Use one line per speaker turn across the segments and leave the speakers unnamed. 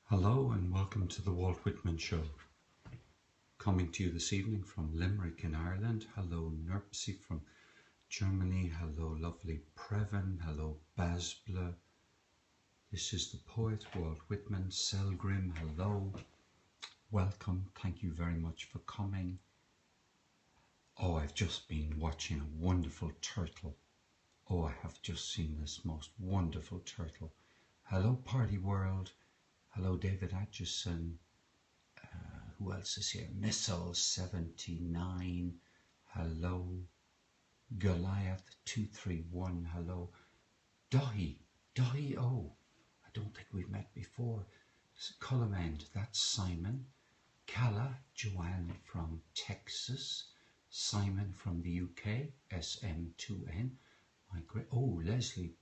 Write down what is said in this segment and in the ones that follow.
Hello and welcome to the Walt Whitman Show. Coming to you this evening from Limerick in Ireland. Hello Nerpsy from Germany. Hello lovely Previn. Hello Basbla. This is the poet Walt Whitman. Selgrim, hello. Welcome. Thank you very much for coming. Oh, I've just been watching a wonderful turtle. Oh, I have just seen this most wonderful turtle. Hello Party World. Hello David Atchison. Who else is here? Missile 79. Hello. Goliath 231. Hello. Dahi. Oh, I don't think we've met before. Column End, that's Simon. Calla, Joanne from Texas. Simon from the UK, SM2N. Oh, Leslie,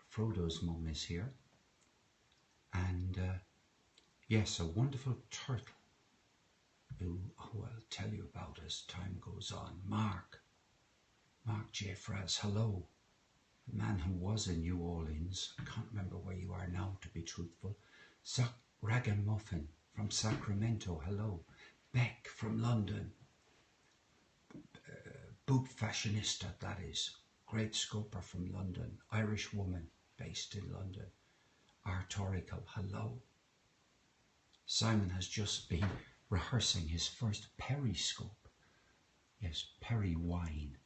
Frodo's mum is here. And yes, a wonderful turtle who I'll tell you about as time goes on. Mark J. Fraz, hello. The man who was in New Orleans. I can't remember where you are now, to be truthful. Ragamuffin from Sacramento, hello. Beck from London. Boot Fashionista, that is. Great Scoper from London. Irish woman based in London. Artorical, hello. Simon has just been rehearsing his first periscope. Yes, peri wine.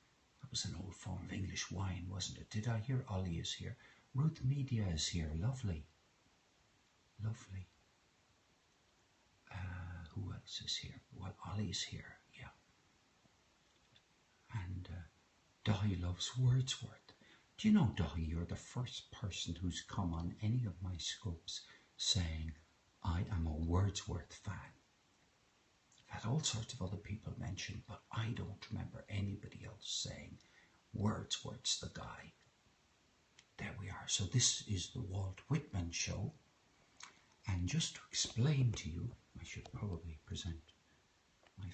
That was an old form of English wine, wasn't it? Did I hear Ollie is here? Ruth Media is here. Lovely. Lovely. Who else is here? Well, Ollie's here, yeah. And Dahi loves Wordsworth. Do you know, Dahi, you're the first person who's come on any of my scopes saying, I am a Wordsworth fan. I've had all sorts of other people mention, but I don't remember anybody else saying Wordsworth's the guy. There we are. So this is the Walt Whitman Show. And just to explain to you, I should probably present my...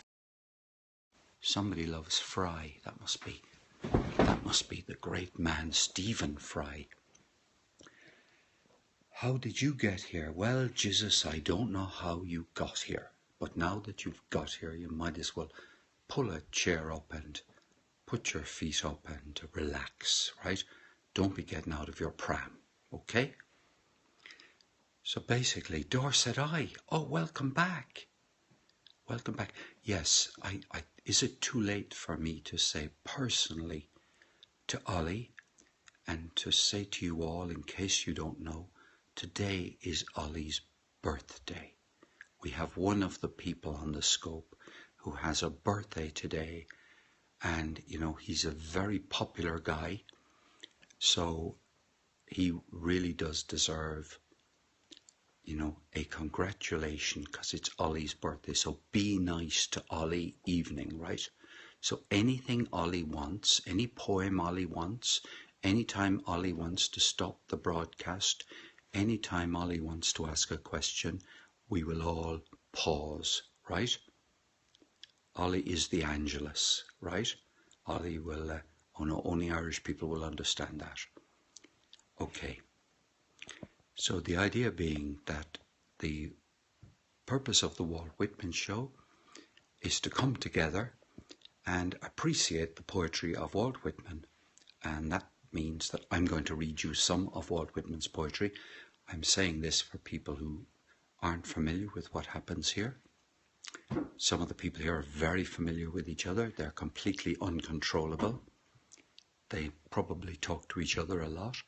Somebody loves Fry. That must be the great man Stephen Fry. How did you get here? Well, Jesus, I don't know how you got here. But now that you've got here, you might as well pull a chair up and put your feet up and relax, right? Don't be getting out of your pram, okay? So basically, Dorset oh, welcome back. Welcome back. Yes, is it too late for me to say personally to Ollie and to say to you all, in case you don't know, today is Ollie's birthday. We have one of the people on the scope who has a birthday today, and you know, he's a very popular guy, so he really does deserve, you know, a congratulation because it's Ollie's birthday. So be nice to Ollie evening, right? So anything Ollie wants, any poem Ollie wants, anytime Ollie wants to stop the broadcast, anytime Ollie wants to ask a question, we will all pause, right? Ollie is the Angelus, right? Ollie will, oh no, only Irish people will understand that. Okay. So the idea being that the purpose of the Walt Whitman Show is to come together and appreciate the poetry of Walt Whitman. And that means that I'm going to read you some of Walt Whitman's poetry. I'm saying this for people who aren't familiar with what happens here. Some of the people here are very familiar with each other. They're completely uncontrollable. They probably talk to each other a lot.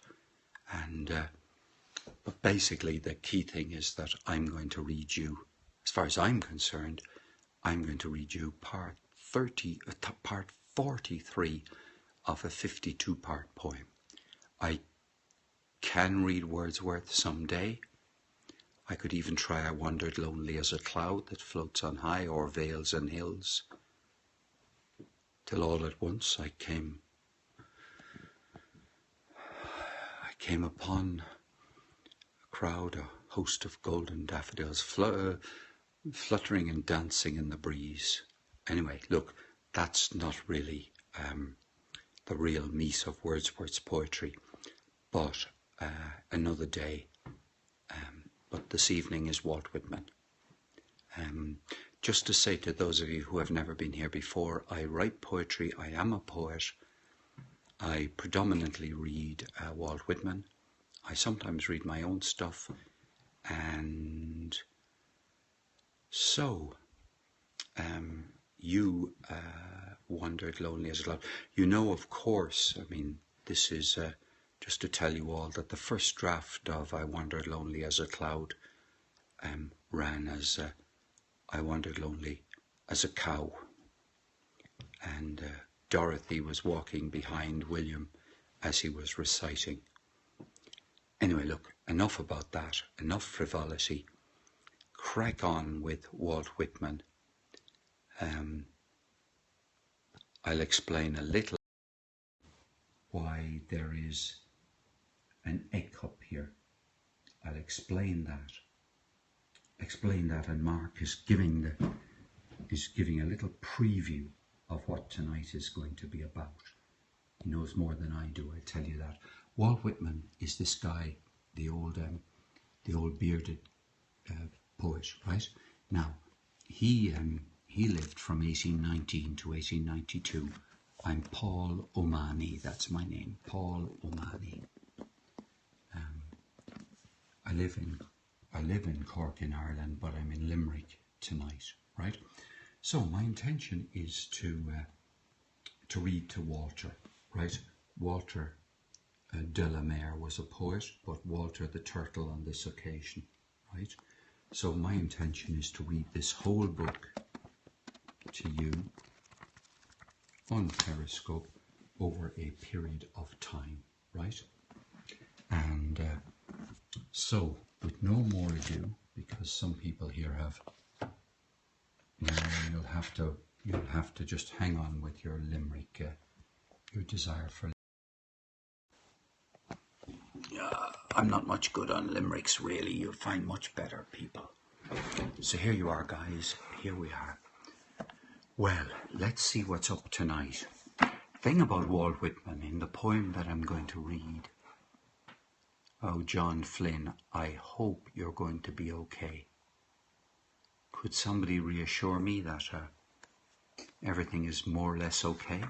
But basically the key thing is that I'm going to read you, as far as I'm concerned, I'm going to read you part 43 of a 52-part poem. I can read Wordsworth someday. I could even try I wandered lonely as a cloud that floats on high o'er vales and hills, till all at once I came upon a crowd, a host of golden daffodils fluttering and dancing in the breeze. Anyway, look, that's not really the real meat of Wordsworth's poetry, but another day but this evening is Walt Whitman. Just to say to those of you who have never been here before, I write poetry, I am a poet. I predominantly read Walt Whitman. I sometimes read my own stuff. And so, you wandered lonely as a cloud. You know, of course, I mean, this is just to tell you all that the first draft of I Wandered Lonely as a Cloud ran as I wandered lonely as a cow. And Dorothy was walking behind William as he was reciting. Anyway, look, enough about that, enough frivolity. Crack on with Walt Whitman. I'll explain a little why there is an egg cup here. I'll explain that. And Mark is giving a little preview of what tonight is going to be about. He knows more than I do, I tell you that. Walt Whitman is this guy, the old bearded poet, right? Now, he lived from 1819 to 1892. I'm Paul Omani, that's my name, Paul Omani. I live in Cork in Ireland, but I'm in Limerick tonight, right? So my intention is to read to Walter, right? Walter de la Mare was a poet, but Walter the Turtle on this occasion, right? So my intention is to read this whole book to you on Periscope over a period of time, right? And so, with no more ado, because some people here have, you'll have to just hang on with your limerick, your desire for. I'm not much good on limericks, really. You'll find much better people. So here you are, guys. Here we are. Well, let's see what's up tonight. Thing about Walt Whitman in the poem that I'm going to read. Oh, John Flynn, I hope you're going to be okay. Could somebody reassure me that everything is more or less okay?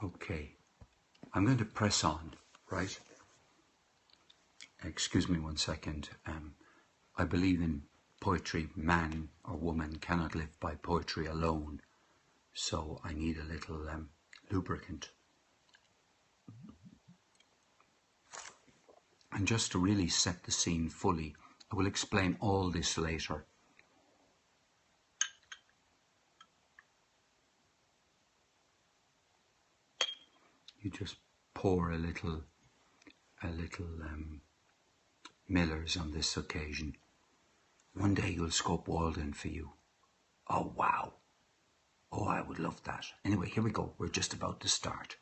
Okay, I'm going to press on, right? Excuse me 1 second. I believe in poetry. Man or woman cannot live by poetry alone. So I need a little lubricant. And just to really set the scene fully, I will explain all this later. You just pour a little Miller's on this occasion. One day you'll scope Walden for you. Oh, wow. Oh, I would love that. Anyway, here we go. We're just about to start.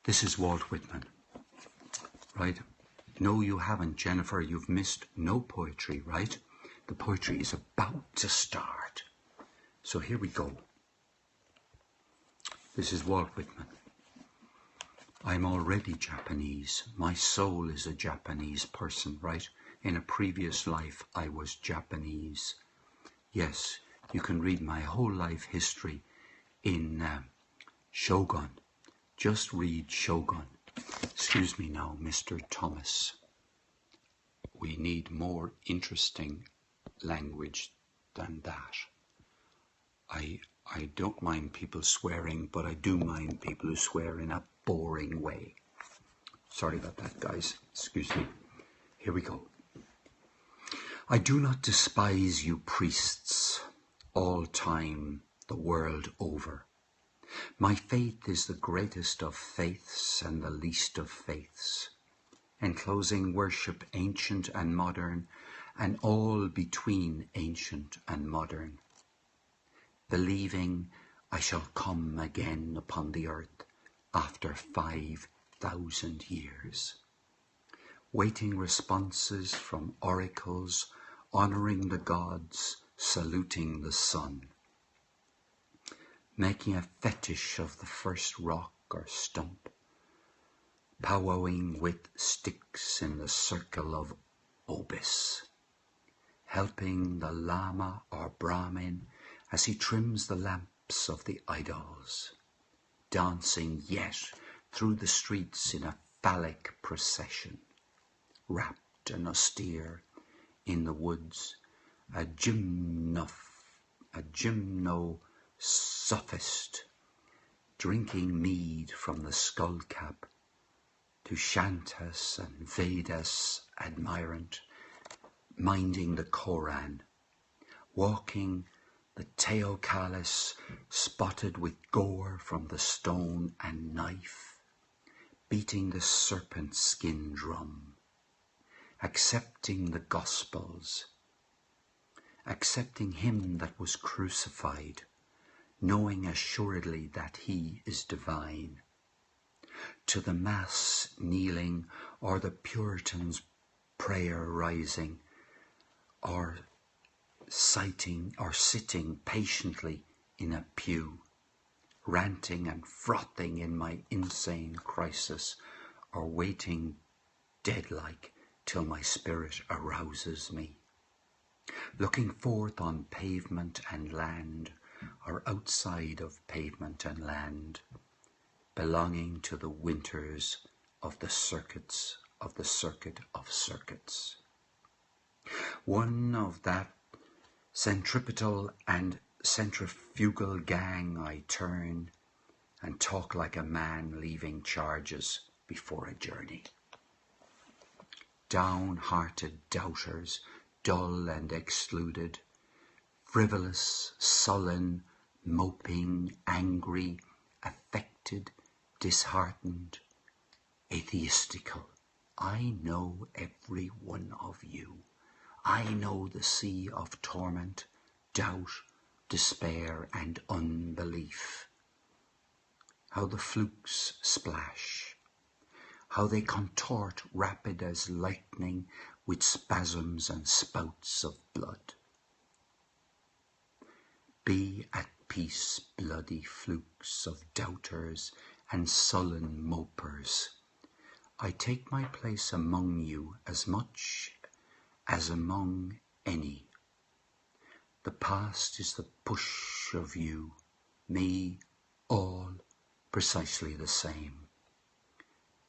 This is Walt Whitman, right? No, you haven't, Jennifer. You've missed no poetry, right? The poetry is about to start. So here we go. This is Walt Whitman. I'm already Japanese. My soul is a Japanese person, right? In a previous life, I was Japanese. Yes, you can read my whole life history in Shogun. Just read Shogun. Excuse me now, Mr. Thomas. We need more interesting language than that. I don't mind people swearing, but I do mind people who swear in a boring way. Sorry about that, guys. Excuse me. Here we go. I do not despise you priests, all time, the world over. My faith is the greatest of faiths and the least of faiths, enclosing worship ancient and modern, and all between ancient and modern. Believing I shall come again upon the earth after 5,000 years. Waiting responses from oracles, honouring the gods, saluting the sun. making a fetish of the first rock or stump, powwowing with sticks in the circle of obis, helping the lama or Brahmin as he trims the lamps of the idols, dancing yet through the streets in a phallic procession, wrapped and austere in the woods, a gymnosophist, drinking mead from the skullcap, to Shantas and Vedas admirant, minding the Koran, walking the Teocallis spotted with gore from the stone and knife, beating the serpent skin drum, accepting the Gospels, accepting him that was crucified, knowing assuredly that he is divine, to the Mass kneeling or the Puritan's prayer rising, or sitting patiently in a pew, ranting and frothing in my insane crisis, or waiting dead-like till my spirit arouses me, looking forth on pavement and land, or outside of pavement and land, belonging to the winters of the circuit of circuits. One of that centripetal and centrifugal gang, I turn and talk like a man leaving charges before a journey. Downhearted doubters, dull and excluded, frivolous, sullen, moping, angry, affected, disheartened, atheistical. I know every one of you. I know the sea of torment, doubt, despair, and unbelief. How the flukes splash, how they contort rapid as lightning with spasms and spouts of blood. Be at peace, bloody flukes of doubters and sullen mopers. I take my place among you as much as among any. The past is the push of you, me, all precisely the same.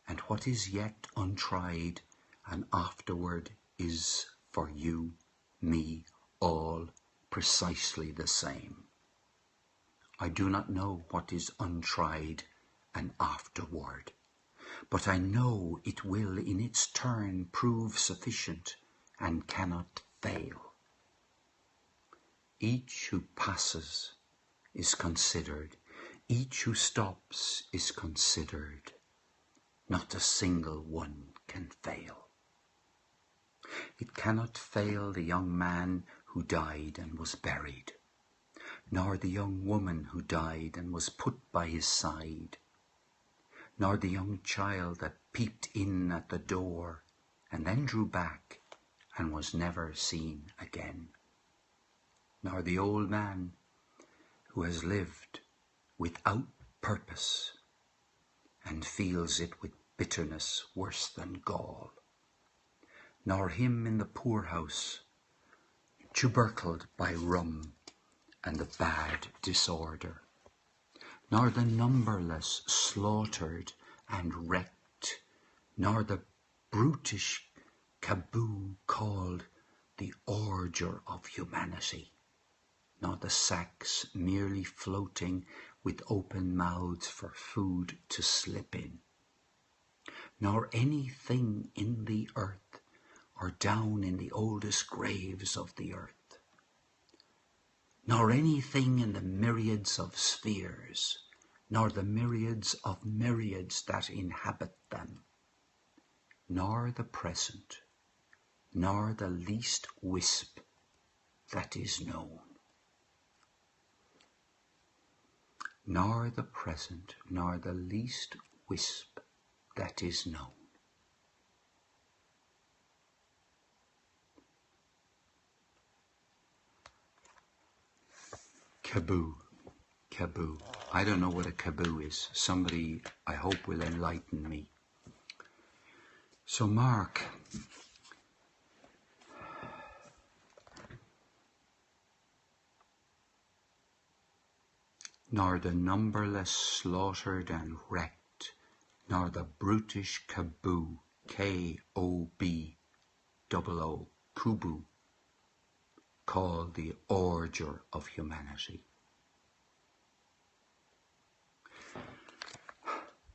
And what is yet untried and afterward is for you, me, all precisely the same. I do not know what is untried and afterward, but I know it will in its turn prove sufficient and cannot fail. Each who passes is considered, each who stops is considered. Not a single one can fail. It cannot fail the young man who died and was buried, nor the young woman who died and was put by his side, nor the young child that peeped in at the door and then drew back and was never seen again, nor the old man who has lived without purpose and feels it with bitterness worse than gall, nor him in the poorhouse, tubercled by rum and the bad disorder, nor the numberless slaughtered and wrecked, nor the brutish caboo called the ordure of humanity, nor the sacks merely floating with open mouths for food to slip in, nor anything in the earth or down in the oldest graves of the earth, nor anything in the myriads of spheres, nor the myriads of myriads that inhabit them, nor the present, nor the least wisp that is known. Nor the present, nor the least wisp that is known. Caboo, Kaboo. I don't know what a kaboo is. Somebody, I hope, will enlighten me. So Mark, nor the numberless slaughtered and wrecked, nor the brutish kaboo, K-O-B-O-O, kubu, called the ordure of humanity.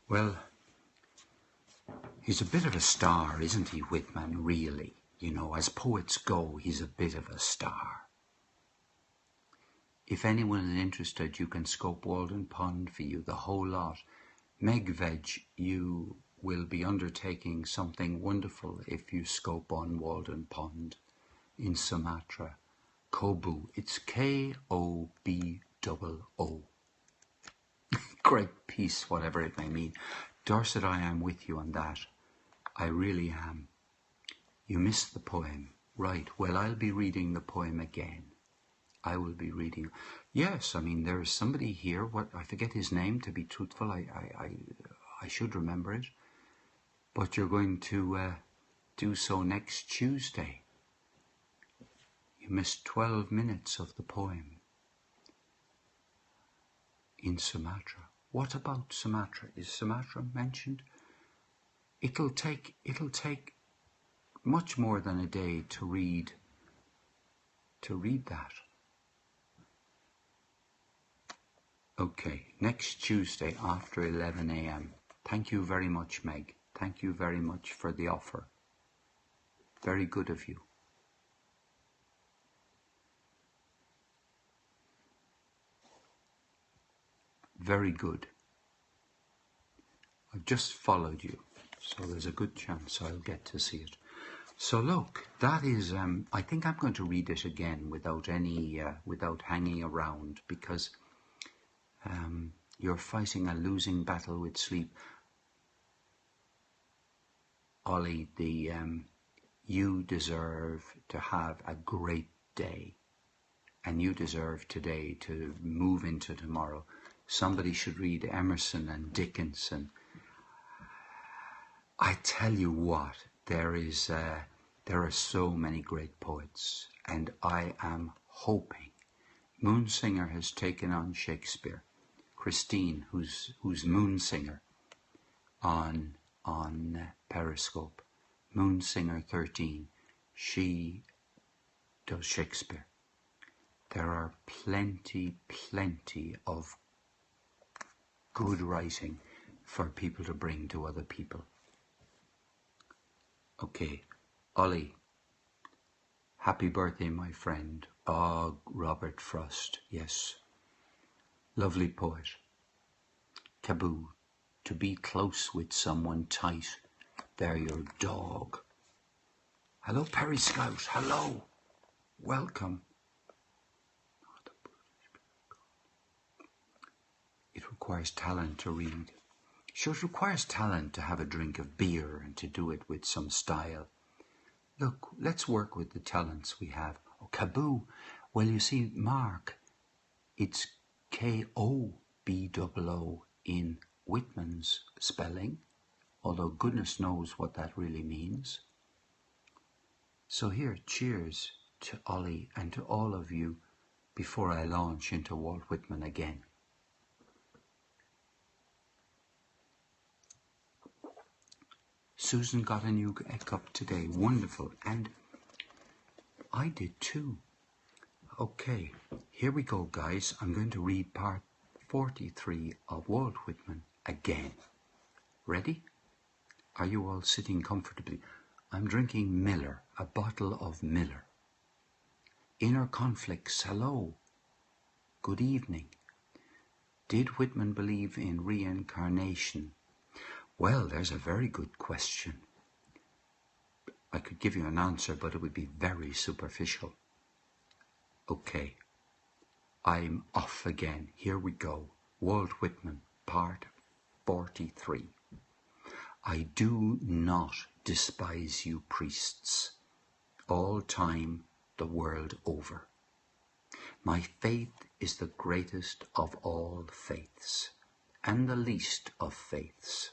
Well, he's a bit of a star, isn't he, Whitman, really? You know, as poets go, he's a bit of a star. If anyone is interested, you can scope Walden Pond for you, the whole lot. Megveg, you will be undertaking something wonderful if you scope on Walden Pond in Sumatra. Kobu, it's K-O-B-O-O. Great piece, whatever it may mean. Dorset, I am with you on that. I really am. You missed the poem. Right, well, I'll be reading the poem again. I will be reading. Yes, I mean, there is somebody here, I forget his name, to be truthful. I should remember it. But you're going to do so next Tuesday. You missed 12 minutes of the poem in Sumatra. What about Sumatra? Is Sumatra mentioned? It'll take much more than a day to read that. Okay, next Tuesday after 11 a.m. Thank you very much, Meg. Thank you very much for the offer. Very good of you. Very good. I've just followed you, so there's a good chance I'll get to see it. So look, that is, I think I'm going to read it again without hanging around, because you're fighting a losing battle with sleep. Ollie, you deserve to have a great day, and you deserve today to move into tomorrow. Somebody should read Emerson and Dickinson. I tell you what, there are so many great poets, and I am hoping. Moonsinger has taken on Shakespeare. Christine, who's Moonsinger on Periscope, Moonsinger 13, she does Shakespeare. There are plenty of good writing for people to bring to other people. Okay, Ollie, happy birthday, my friend. Oh, Robert Frost, yes. Lovely poet. Taboo, to be close with someone tight. They're your dog. Hello, Perry Scout. Hello. Welcome. It requires talent to read. Sure, it requires talent to have a drink of beer and to do it with some style. Look, let's work with the talents we have. Oh, Kaboo. Well, you see, Mark, it's K-O-B-O-O in Whitman's spelling, although goodness knows what that really means. So here, cheers to Ollie and to all of you before I launch into Walt Whitman again. Susan got a new cup today. Wonderful. And I did too. Okay, here we go, guys. I'm going to read part 43 of Walt Whitman again. Ready? Are you all sitting comfortably? I'm drinking Miller, a bottle of Miller. Inner conflicts, hello. Good evening. Did Whitman believe in reincarnation? Well, there's a very good question. I could give you an answer, but it would be very superficial. Okay, I'm off again. Here we go. Walt Whitman, part 43. I do not despise you priests, all time the world over. My faith is the greatest of all faiths, and the least of faiths,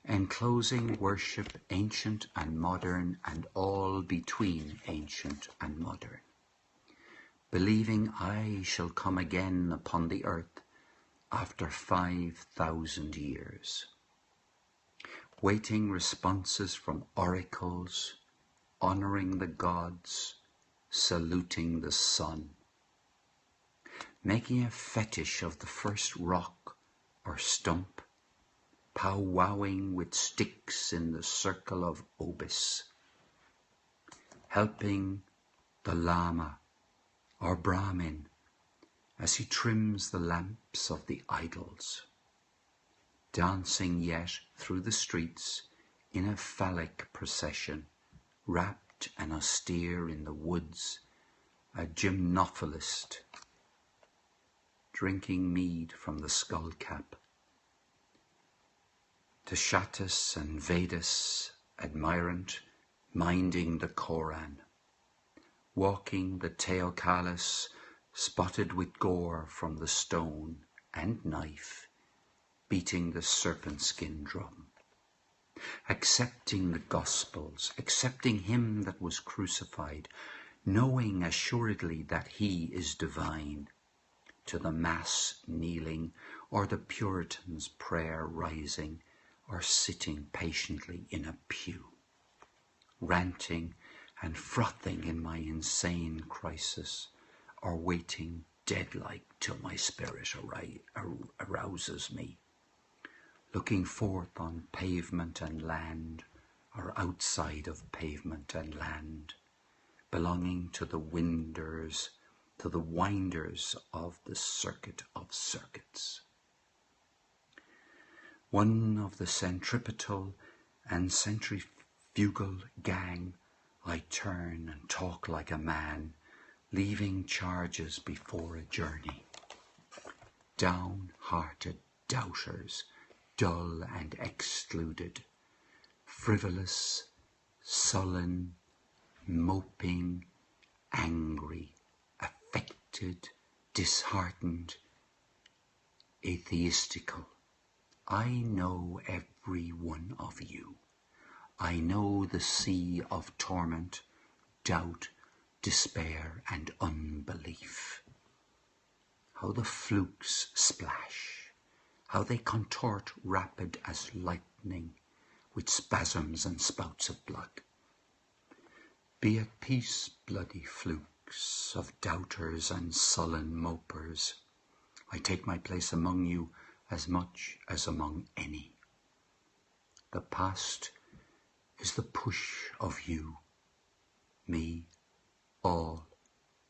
enclosing worship ancient and modern, and all between ancient and modern, believing I shall come again upon the earth after 5,000 years, waiting responses from oracles, honouring the gods, saluting the sun, making a fetish of the first rock or stump, powwowing with sticks in the circle of Obis, helping the Lama or Brahmin as he trims the lamps of the idols, dancing yet through the streets in a phallic procession, wrapped and austere in the woods, a gymnophilist drinking mead from the skull cap, Tashatus and Vedas admirant, minding the Koran, walking the Teocallis, spotted with gore from the stone and knife, beating the serpent skin drum, accepting the Gospels, accepting him that was crucified, knowing assuredly that he is divine, to the Mass kneeling, or the Puritan's prayer rising, or sitting patiently in a pew, ranting and frothing in my insane crisis, or waiting dead-like till my spirit arouses me, looking forth on pavement and land, or outside of pavement and land, belonging to the winders, to the winders of the circuit of circuits. One of the centripetal and centrifugal gang, I turn and talk like a man, leaving charges before a journey. Down-hearted doubters, dull and excluded, frivolous, sullen, moping, angry, affected, disheartened, atheistical. I know every one of you. I know the sea of torment, doubt, despair, and unbelief. How the flukes splash, how they contort rapid as lightning, with spasms and spouts of blood. Be at peace, bloody flukes of doubters and sullen mopers. I take my place among you as much as among any. The past is the push of you, me, all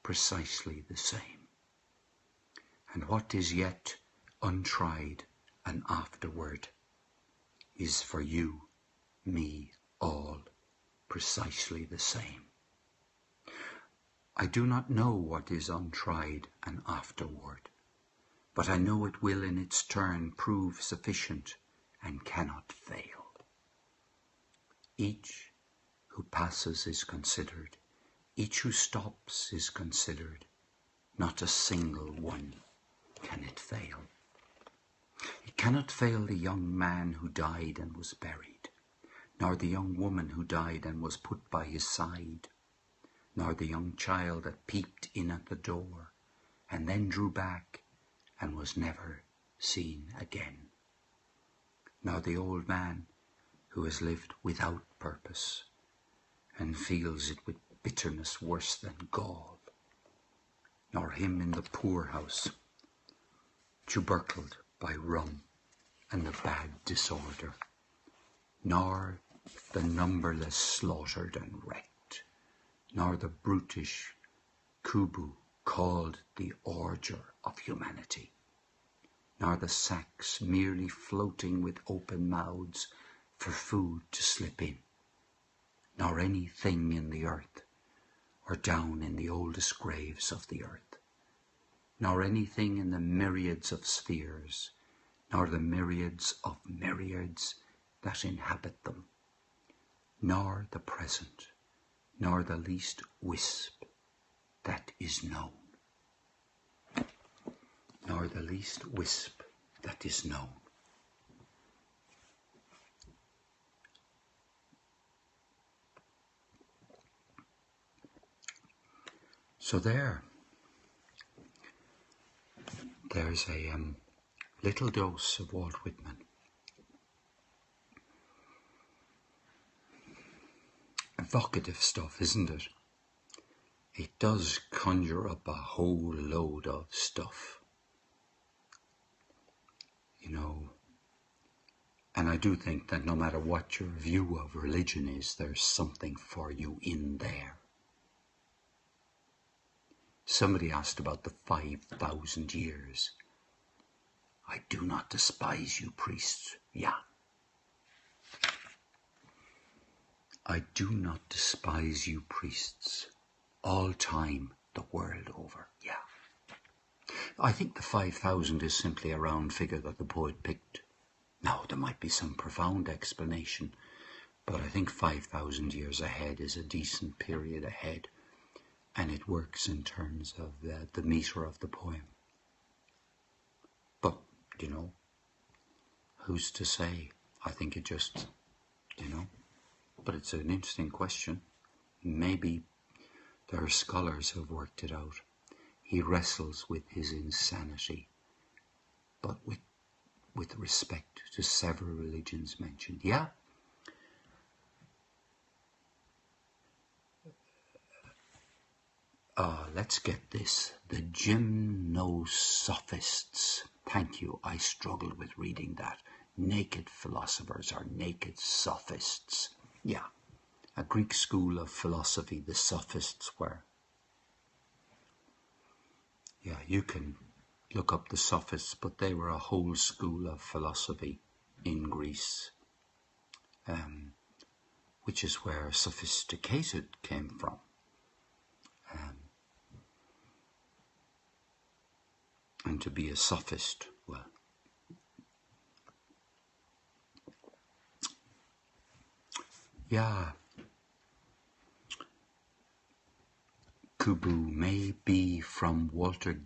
precisely the same. And what is yet untried and afterward is for you, me, all precisely the same. I do not know what is untried and afterward, but I know it will in its turn prove sufficient and cannot fail. Each who passes is considered, each who stops is considered, not a single one can it fail. It cannot fail the young man who died and was buried, nor the young woman who died and was put by his side, nor the young child that peeped in at the door and then drew back and was never seen again, nor the old man who has lived without purpose and feels it with bitterness worse than gall, nor him in the poorhouse, tubercled by rum and the bad disorder, nor the numberless slaughtered and wrecked, nor the brutish kubu called the ordure of humanity, nor the sacks merely floating with open mouths for food to slip in, nor anything in the earth or down in the oldest graves of the earth, nor anything in the myriads of spheres, nor the myriads of myriads that inhabit them, nor the present, nor the least wisp that is known. nor the least wisp that is known. So there's a little dose of Walt Whitman. Evocative stuff, isn't it? It does conjure up a whole load of stuff, you know, and I do think that no matter what your view of religion is, there's something for you in there. Somebody asked about the 5,000 years. I do not despise you, priests. Yeah. I do not despise you, priests. All time, the world over. Yeah. I think the 5,000 is simply a round figure that the poet picked. Now, there might be some profound explanation, but I think 5,000 years ahead is a decent period ahead, and it works in terms of the meter of the poem. But, you know, who's to say? I think it just, you know, but it's an interesting question. Maybe there are scholars who have worked it out. He wrestles with his insanity, but with respect to several religions mentioned. Yeah. Let's get this. The gymnosophists. Thank you. I struggled with reading that. Naked philosophers are naked sophists. Yeah. A Greek school of philosophy, the sophists were. Yeah, you can look up the sophists, but they were a whole school of philosophy in Greece, which is where sophisticated came from. And to be a sophist, well, yeah. Kubu may be from Walter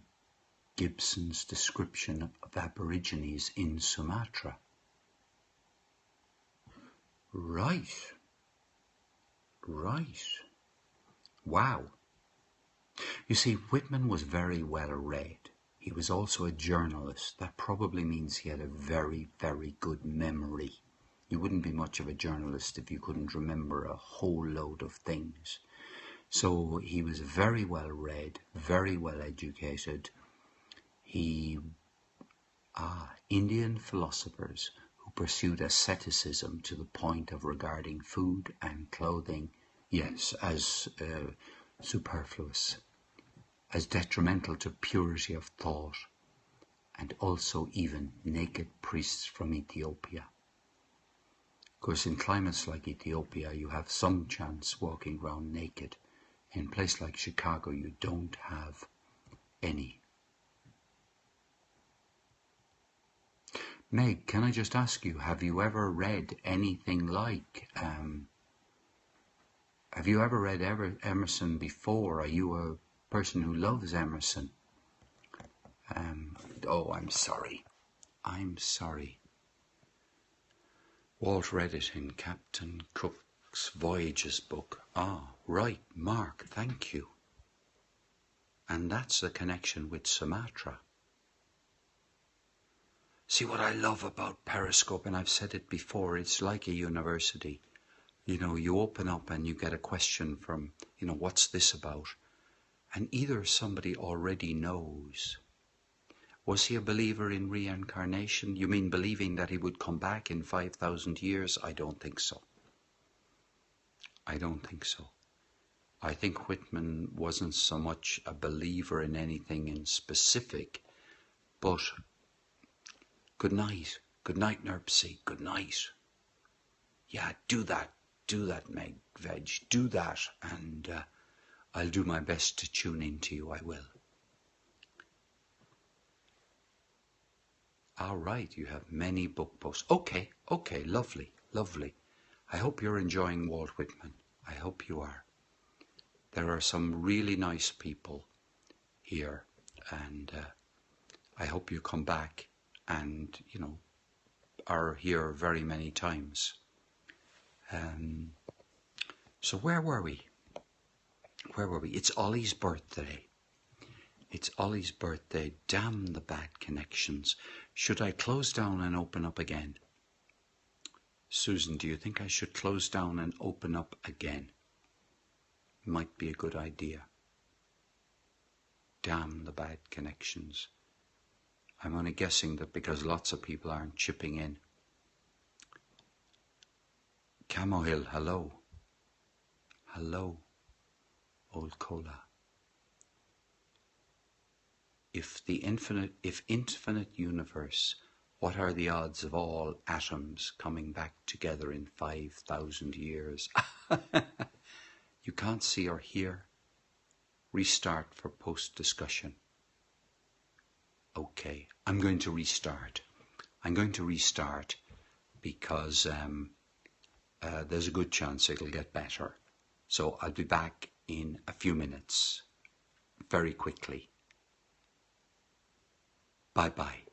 Gibson's description of Aborigines in Sumatra. Right. Wow. You see, Whitman was very well read. He was also a journalist. That probably means he had a very, very good memory. You wouldn't be much of a journalist if you couldn't remember a whole load of things. So he was very well read, very well educated. Indian philosophers who pursued asceticism to the point of regarding food and clothing, yes, as superfluous, as detrimental to purity of thought, and also even naked priests from Ethiopia. Of course, in climates like Ethiopia, you have some chance walking around naked. In a place like Chicago, you don't have any. Meg, can I just ask you, have you ever read anything like, have you ever read Emerson before? Are you a person who loves Emerson? Oh, I'm sorry. Walt read it in Captain Cook's Voyages book. Ah, right, Mark, thank you. And that's the connection with Sumatra. See, what I love about Periscope, and I've said it before, it's like a university. You know, you open up and you get a question from, you know, what's this about? And either somebody already knows. Was he a believer in reincarnation? You mean believing that he would come back in 5,000 years? I don't think so. I think Whitman wasn't so much a believer in anything in specific, but good night, Nerpsy, good night. Yeah, do that, Meg Veg, do that, and I'll do my best to tune in to you, I will. All right, you have many book posts. Okay, lovely. I hope you're enjoying Walt Whitman. I hope you are. There are some really nice people here, and I hope you come back and, are here very many times. So where were we? It's Ollie's birthday. It's Ollie's birthday. Damn the bad connections. Should I close down and open up again? Susan, do you think I should close down and open up again? Might be a good idea. Damn the bad connections. I'm only guessing that because lots of people aren't chipping in. Camo Hill, hello. Hello, old cola. If infinite universe, what are the odds of all atoms coming back together in 5,000 years? You can't see or hear. Restart for post-discussion. Okay, I'm going to restart. Because there's a good chance it'll get better. So I'll be back in a few minutes, very quickly. Bye-bye.